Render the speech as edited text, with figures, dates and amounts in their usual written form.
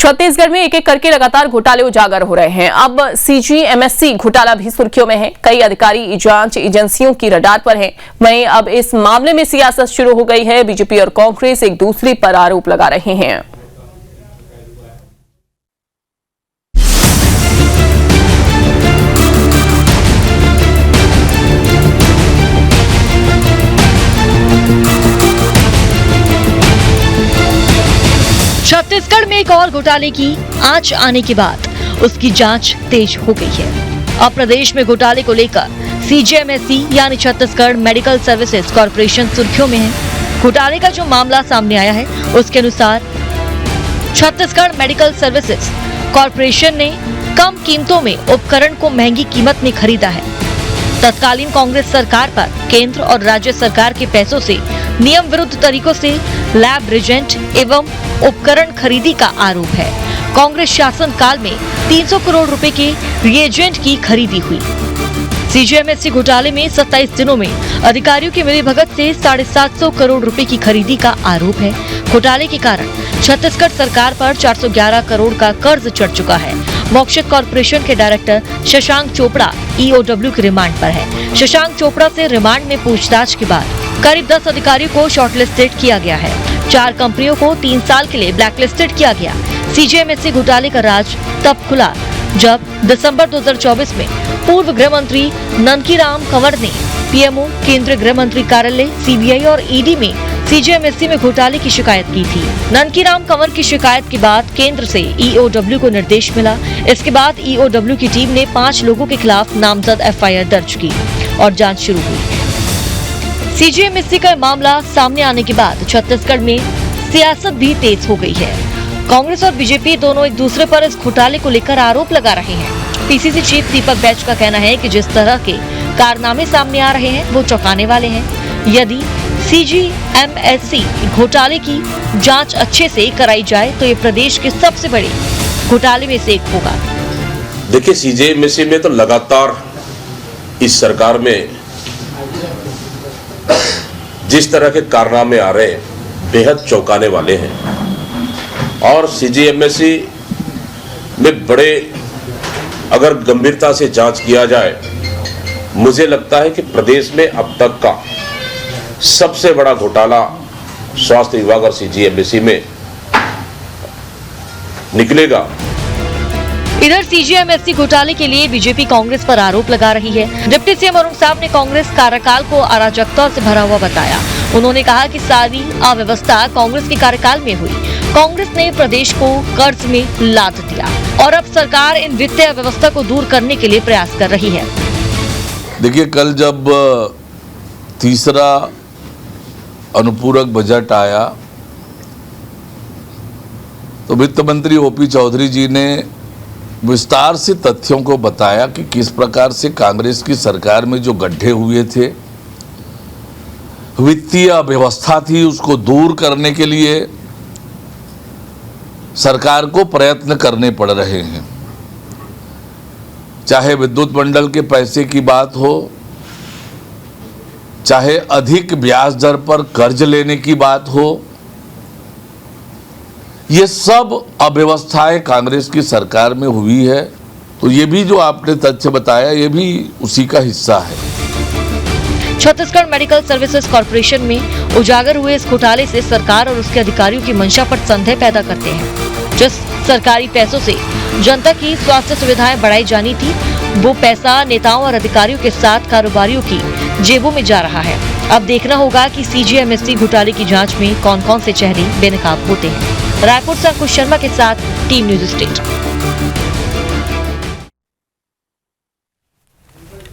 छत्तीसगढ़ में एक एक करके लगातार घोटाले उजागर हो रहे हैं। अब सीजीएमएससी घोटाला भी सुर्खियों में है। कई अधिकारी जांच एजेंसियों की रडार पर हैं। वहीं अब इस मामले में सियासत शुरू हो गई है। बीजेपी और कांग्रेस एक दूसरे पर आरोप लगा रहे हैं। छत्तीसगढ़ में एक और घोटाले की आंच आने के बाद उसकी जांच तेज हो गई है। अब प्रदेश में घोटाले को लेकर सीजीएमएससी यानी छत्तीसगढ़ मेडिकल सर्विसेज कॉर्पोरेशन सुर्खियों में है। घोटाले का जो मामला सामने आया है उसके अनुसार छत्तीसगढ़ मेडिकल सर्विसेज कॉर्पोरेशन ने कम कीमतों में उपकरण को महंगी कीमत में खरीदा है। तत्कालीन कांग्रेस सरकार पर केंद्र और राज्य सरकार के पैसों से नियम विरुद्ध तरीकों से लैब रिजेंट एवं उपकरण खरीदी का आरोप है। कांग्रेस शासन काल में 300 करोड़ रुपए के रिएजेंट की खरीदी हुई। सीजीएमएससी घोटाले में 27 दिनों में अधिकारियों की मिलीभगत से 750 करोड़ रुपए की खरीदी का आरोप है। घोटाले के कारण छत्तीसगढ़ सरकार पर 411 करोड़ का कर्ज चढ़ चुका है। मोक्षित कॉर्पोरेशन के डायरेक्टर शशांक चोपड़ा ईओडब्ल्यू के रिमांड पर है। शशांक चोपड़ा से रिमांड में पूछताछ के बाद करीब 10 अधिकारियों को शॉर्टलिस्टेड किया गया है। 4 कंपनियों को 3 साल के लिए ब्लैकलिस्टेड किया गया। सीजीएमएससी घोटाले का राज तब खुला जब दिसंबर 2024 में पूर्व गृह मंत्री ननकीराम कंवर ने पीएमओ, केंद्रीय गृह मंत्री कार्यालय, सीबीआई और ईडी में सीजीएमएससी में घोटाले की शिकायत की थी। ननकीराम कंवर की शिकायत के बाद केंद्र से ईओडब्ल्यू को निर्देश मिला। इसके बाद ईओडब्ल्यू की टीम ने 5 लोगों के खिलाफ नामजद एफआईआर दर्ज की और जांच शुरू हुई। सीजीएमएससी का मामला सामने आने के बाद छत्तीसगढ़ में सियासत भी तेज हो गई है। कांग्रेस और बीजेपी दोनों एक दूसरे पर इस घोटाले को लेकर आरोप लगा रहे हैं। पीसीसी चीफ दीपक बैज का कहना है कि जिस तरह के कारनामे सामने आ रहे हैं वो चौंकाने वाले हैं। यदि सीजीएमएससी घोटाले की जांच अच्छे से कराई जाए तो ये प्रदेश के सबसे बड़े घोटाले में से एक होगा। देखिए, सीजीएमएससी में तो लगातार इस सरकार में जिस तरह के कारनामे आ रहे हैं बेहद चौंकाने वाले हैं और सीजीएमएससी में बड़े अगर गंभीरता से जांच किया जाए, मुझे लगता है कि प्रदेश में अब तक का सबसे बड़ा घोटाला स्वास्थ्य विभाग और सीजीएमएससी में निकलेगा। इधर सीजीएमएससी घोटाले के लिए बीजेपी कांग्रेस पर आरोप लगा रही है। डिप्टी सीएम अरुण साहब ने कांग्रेस कार्यकाल को अराजकता से भरा हुआ बताया। उन्होंने कहा कि सारी अव्यवस्था कांग्रेस के कार्यकाल में हुई। कांग्रेस ने प्रदेश को कर्ज में लाद दिया और अब सरकार इन वित्तीय अव्यवस्था को दूर करने के लिए प्रयास कर रही है। देखिए, कल जब तीसरा अनुपूरक बजट आया तो वित्त मंत्री ओपी चौधरी जी ने विस्तार से तथ्यों को बताया कि किस प्रकार से कांग्रेस की सरकार में जो गड्ढे हुए थे, वित्तीय अव्यवस्था थी, उसको दूर करने के लिए सरकार को प्रयत्न करने पड़ रहे हैं। चाहे विद्युत मंडल के पैसे की बात हो, चाहे अधिक ब्याज दर पर कर्ज लेने की बात हो, ये सब अव्यवस्थाएं कांग्रेस की सरकार में हुई है। तो ये भी जो आपने तथ्य बताया, ये भी उसी का हिस्सा है। छत्तीसगढ़ मेडिकल सर्विसेज कॉर्पोरेशन में उजागर हुए इस घोटाले से सरकार और उसके अधिकारियों की मंशा पर संदेह पैदा करते हैं। जिस सरकारी पैसों से जनता की स्वास्थ्य सुविधाएं बढ़ाई जानी थी, वो पैसा नेताओं और अधिकारियों के साथ कारोबारियों की जेबों में जा रहा है। अब देखना होगा कि सीजीएमएससी घोटाले की जांच में कौन कौन से चेहरे बेनकाब होते हैं। रायपुर से अंकुश शर्मा के साथ टीम न्यूज स्टेट।